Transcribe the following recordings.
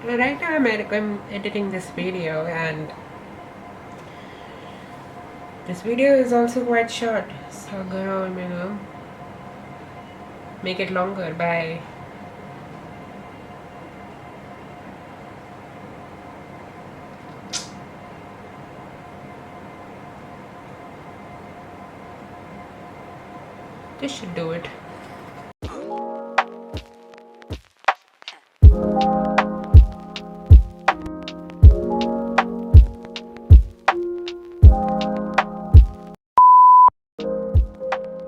Right now I'm editing this video, and this video is also quite short, so I'm gonna, make it longer by this should do it.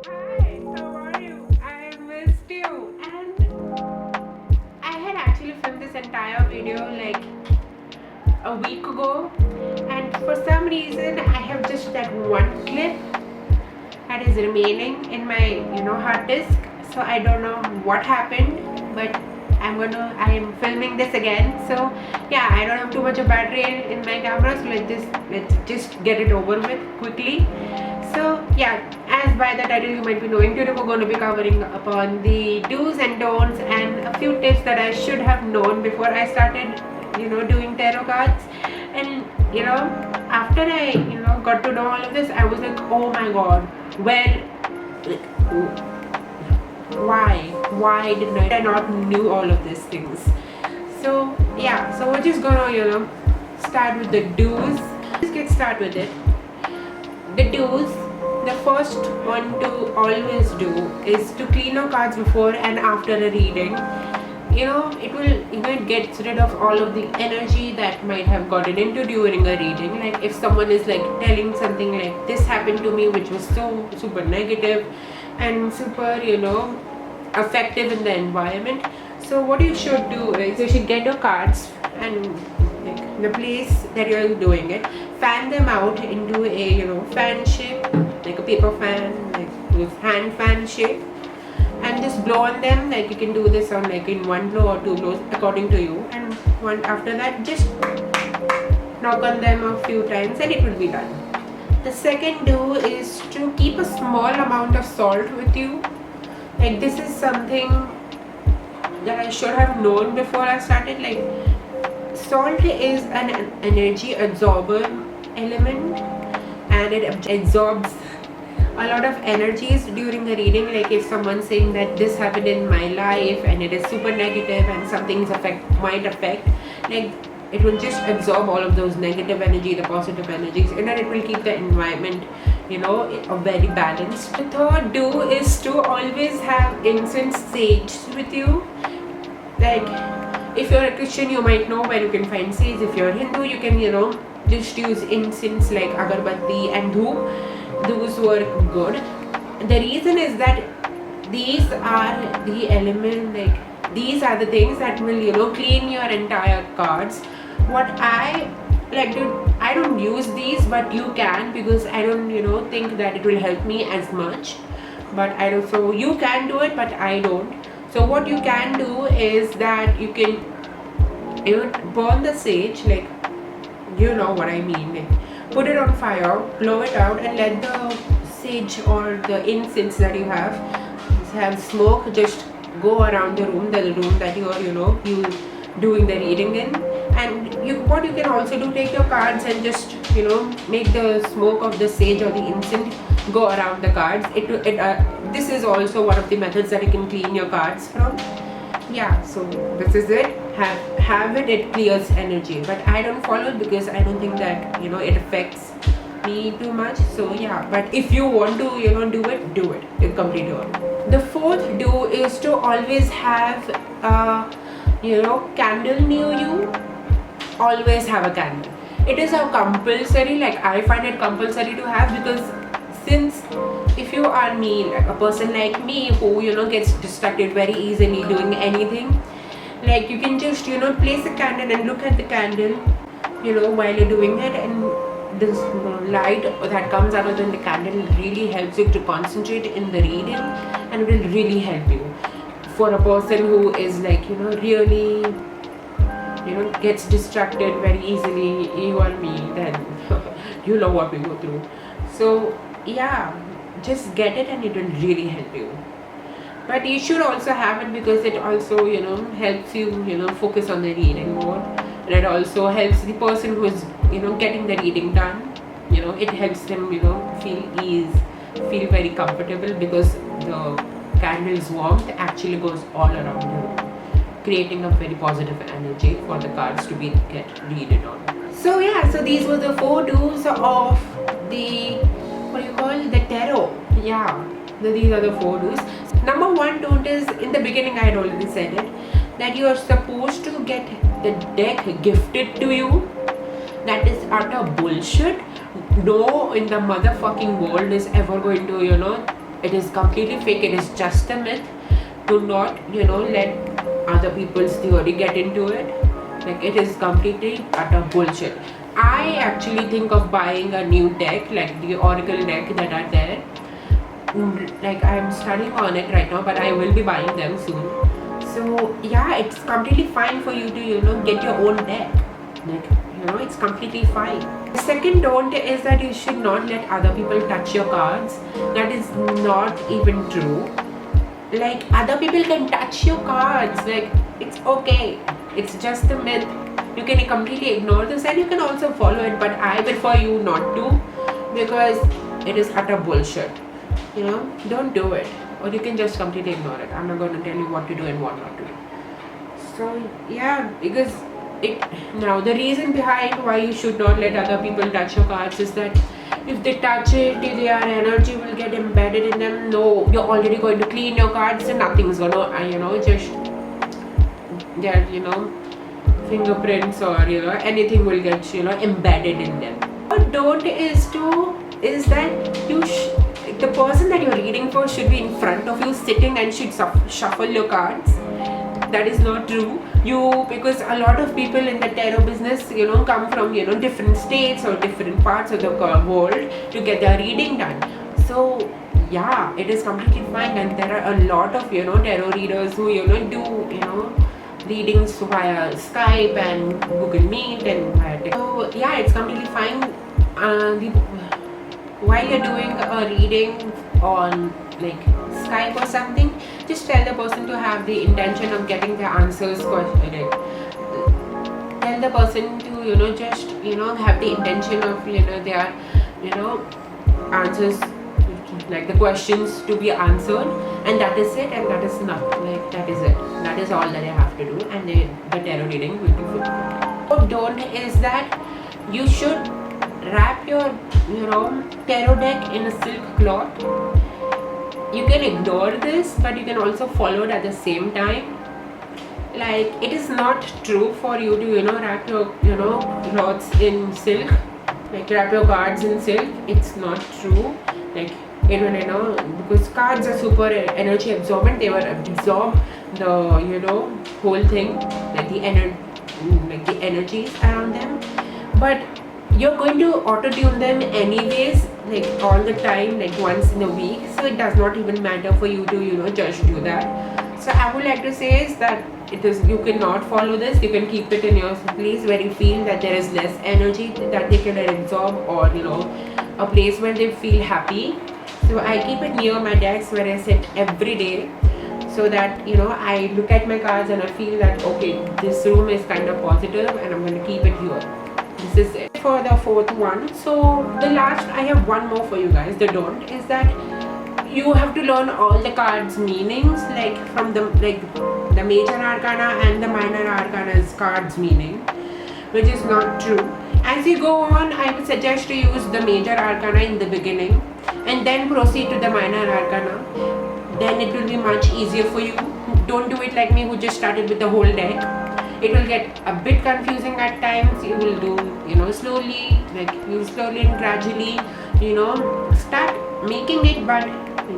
Hi, how are you? I missed you. And I had actually filmed this entire video like a week ago, and for some reason I have just that one clip that is remaining in my hard disk. So I don't know what happened, but I am filming this again. So yeah, I don't have too much of battery in my camera, so let's just get it over with quickly. So yeah, as by the title you might be knowing, today we're going to be covering upon the do's and don'ts and a few tips that I should have known before I started doing tarot cards. And after I got to know all of this, I was like, oh my god, well, like, why did I not knew all of these things? So yeah, so we're just gonna start with the do's. Let's get started with it. The do's, the first one to always do is to clean your cards before and after a reading. It will it gets rid of all of the energy that might have gotten into during a reading. Like if someone is like telling something like this happened to me, which was so super negative and super effective in the environment. So what you should do is you should get your cards and like the place that you're doing it, fan them out into a fan shape, like a paper fan, like with hand fan shape, and just blow on them. Like you can do this on like in one blow or two blows according to you, and one after that just knock on them a few times and it will be done. The second do is to keep a small amount of salt with you. Like this is something that I should have known before I started. Like salt is an energy absorber element, and it absorbs a lot of energies during the reading. Like if someone's saying that this happened in my life and it is super negative and something's might affect, like it will just absorb all of those negative energy, the positive energies, and then it will keep the environment very balanced. The third do is to always have incense sage with you. Like if you're a Christian, you might know where you can find sage. If you're Hindu, you can just use incense like agarbatti and dhoop. Those work good. The reason is that these are the element, like these are the things that will clean your entire cards. What I like to, I don't use these, but you can, because I don't think that it will help me as much, but I don't. So you can do it, but I don't. So what you can do is that you can burn the sage, like you know what I mean, like put it on fire, blow it out, and let the sage or the incense that you have smoke just go around the room that you are you doing the reading in. And what you can also do, take your cards and just make the smoke of the sage or the incense go around the cards. This is also one of the methods that you can clean your cards from. Yeah, so this is it. Have it clears energy, but I don't follow it because I don't think that it affects me too much. So yeah, but if you want to do it. It's completely on. The fourth do is to always have a candle near you. Always have a candle. It is a compulsory, like I find it compulsory to have, because since if you are me, like a person like me who gets distracted very easily doing anything, like you can just place a candle and look at the candle while you're doing it, and this light that comes out of the candle really helps you to concentrate in the reading, and will really help you. For a person who is like really gets distracted very easily, you or me, then you know what we go through. So yeah, just get it and it will really help you. but you should also have it because it also helps you focus on the reading more, and it also helps the person who is getting the reading done. It helps them feel ease, feel very comfortable, because the candle's warmth actually goes all around you, creating a very positive energy for the cards to be get readed on. So yeah, so these were the 4 do's of the, what do you call, the tarot. Yeah, these are the 4 do's. Number 1 don't is, in the beginning I had already said it, that you are supposed to get the deck gifted to you. That is utter bullshit. No in the motherfucking world is ever going to, it is completely fake. It is just a myth. Do not, let other people's theory get into it. Like, it is completely utter bullshit. I actually think of buying a new deck, like the oracle deck that are there. Like, I'm studying on it right now, but I will be buying them soon. So yeah, it's completely fine for you to get your own deck. Like, it's completely fine. The second don't is that you should not let other people touch your cards. That is not even true. Like, other people can touch your cards, like, it's okay. It's just a myth. You can completely ignore this, and you can also follow it, but I prefer you not to, because it is utter bullshit. Don't do it, or you can just completely ignore it. I'm not going to tell you what to do and what not to do. So yeah, because now the reason behind why you should not let other people touch your cards is that if they touch it, their energy will get embedded in them. No, you're already going to clean your cards, and nothing's gonna just get fingerprints or anything will get embedded in them. What don't is that the person that you're reading for should be in front of you, sitting, and should shuffle your cards. That is not true. Because a lot of people in the tarot business come from different states or different parts of the world to get their reading done. So yeah, it is completely fine, and there are a lot of tarot readers who do readings via Skype and Google Meet and via. So yeah, it's completely fine. While you're doing a reading on like Skype or something, just tell the person to have the intention of getting the answers. Tell the person to just have the intention of their answers, like the questions to be answered, and that is it, and that is not like that is it. That is all that they have to do, and the tarot reading will be good. What don't is that you should wrap your tarot deck in a silk cloth. You can ignore this, but you can also follow it at the same time. Like, it is not true for you to wrap your cloths in silk, like wrap your cards in silk. It's not true. Like, because cards are super energy absorbent. They will absorb the whole thing, like the energies around them. But you're going to auto tune them anyways, like all the time, like once in a week. So it does not even matter for you to just do that. So I would like to say is that you cannot follow this. You can keep it in your place where you feel that there is less energy that they can absorb, or a place where they feel happy. So I keep it near my desk where I sit every day, so that I look at my cards and I feel that okay, this room is kind of positive, and I'm going to keep it here. This is it for the 4th one. So the last, I have one more for you guys. The don't is that you have to learn all the cards meanings, like from the major arcana and the minor arcana's cards meaning, which is not true. As you go on, I would suggest to use the major arcana in the beginning and then proceed to the minor arcana. Then it will be much easier for you. Don't do it like me, who just started with the whole deck. It will get a bit confusing at times. You will do slowly, like you slowly and gradually start making it, but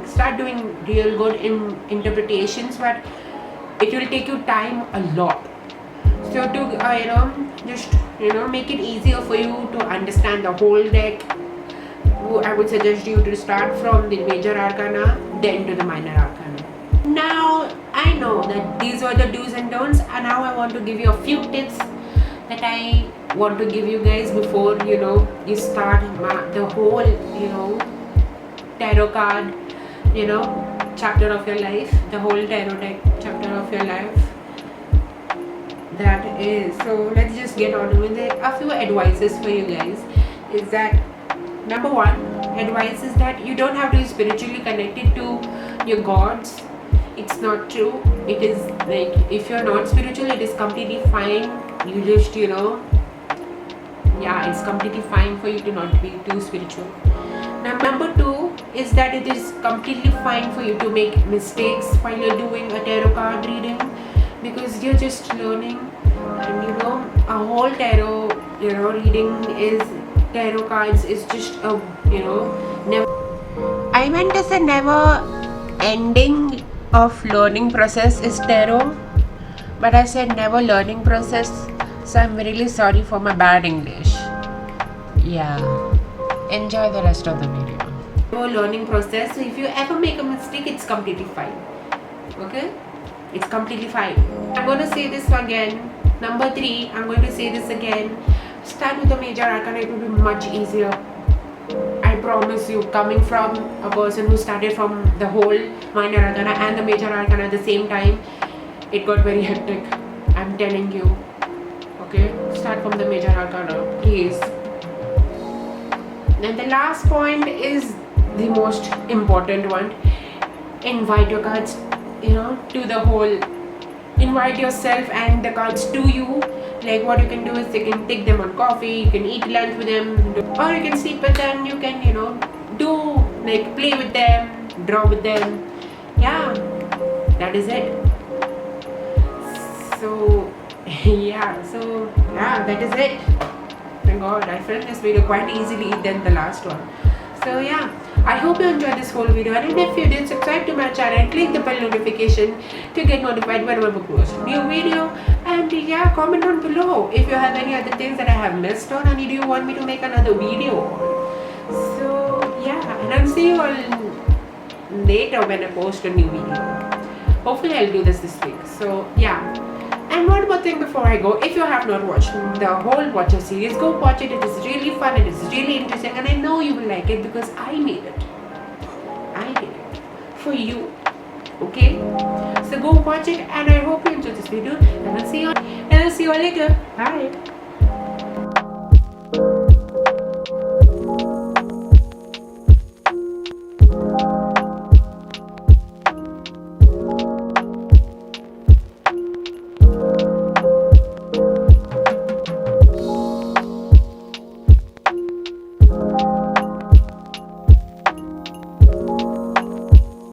start doing real good interpretations, but it will take you time a lot. So to just make it easier for you to understand the whole deck, I would suggest you to start from the major arcana, then to the minor arcana. Now I know that these were the do's and don'ts, and now I want to give you a few tips that I want to give you guys before you start the whole tarot card chapter of your life, the whole tarot deck chapter of your life. That is, so let's just get on with it. A few advices for you guys is that, number one advice is that you don't have to be spiritually connected to your gods. It's not true. It is like, if you're not spiritual, it is completely fine. You just, yeah, it's completely fine for you to not be too spiritual. Number two is that it is completely fine for you to make mistakes while you're doing a tarot card reading, because you're just learning. And a whole tarot reading is tarot cards is just a never, I meant to say never ending of learning process is tarot, but I said never learning process, so I'm really sorry for my bad English. Yeah, enjoy the rest of the video. Never learning process, so if you ever make a mistake, it's completely fine. Okay, it's completely fine. I'm going to say this again. Number three, I'm going to say this again. Start with the major arcana, it will be much easier. I promise you, coming from a person who started from the whole minor arcana and the major arcana at the same time, it got very hectic. I'm telling you. Okay, start from the major arcana, please. And the last point is the most important one. Invite your cards, to the whole. Invite yourself and the cards to you. Like, what you can do is you can take them on coffee, you can eat lunch with them, or you can sleep with them. You can do like play with them, draw with them. Yeah, that is it. So yeah, that is it. Thank God, I felt this video quite easily than the last one. So yeah, I hope you enjoyed this whole video, and if you did, subscribe to my channel and click the bell notification to get notified whenever I post a new video. And yeah, comment down below if you have any other things that I have missed on and you want me to make another video on. So yeah, and I'll see you all later when I post a new video. Hopefully I'll do this week. So yeah. And one more thing before I go, if you have not watched the whole Watcher series, go watch it. It is really fun, it is really interesting, and I know you will like it because I made it. I did it for you. Okay? So go watch it, and I hope you enjoyed this video, and I'll see you all later. Bye.